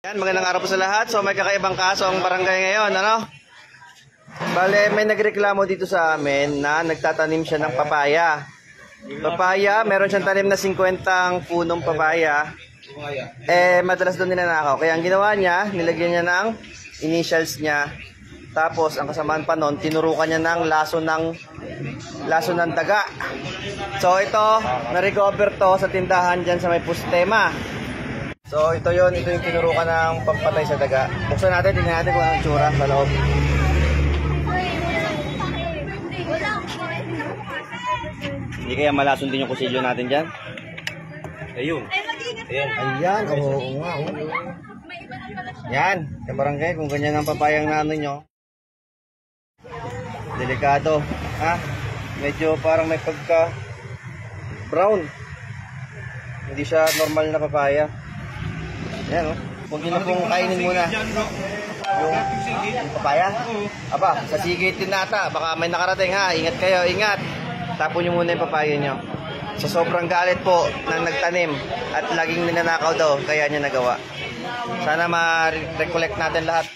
Yan, magandang araw po sa lahat. So may kakaibang kaso ang barangay ngayon, ano? Bale, may nagreklamo dito sa amin na nagtatanim siya ng papaya. Papaya, meron siyang tanim na 50 punong papaya. Madalas doon ninanakaw. Kaya ang ginawa niya, nilagyan niya ng initials niya. Tapos, ang kasamaan pa noon, tinurukan niya ng laso ng daga. So ito, na-recover to sa tindahan dyan sa may Pustema. So ito yung tinurukan ng pampatay sa daga. Buksan natin, tingnan natin kung anong tsura sa loob. Hindi kaya malason din yung kusilyo natin dyan? Ayun. Ayan, oo nga. Yan, sa barangay, kung ganyan ang papayang na ano nyo. Delikado. Ha? Medyo parang may pagka brown. Hindi siya normal na papaya. Yan o. Huwag nyo na pong kainin muna yung papaya. Aba, sa sigit din nata. Baka may nakarating ha. Ingat kayo, ingat. Tapon nyo muna yung papaya nyo. So sobrang galit po ng nagtanim at laging ninanakaw daw. Kaya niya nagawa. Sana ma-recollect natin lahat.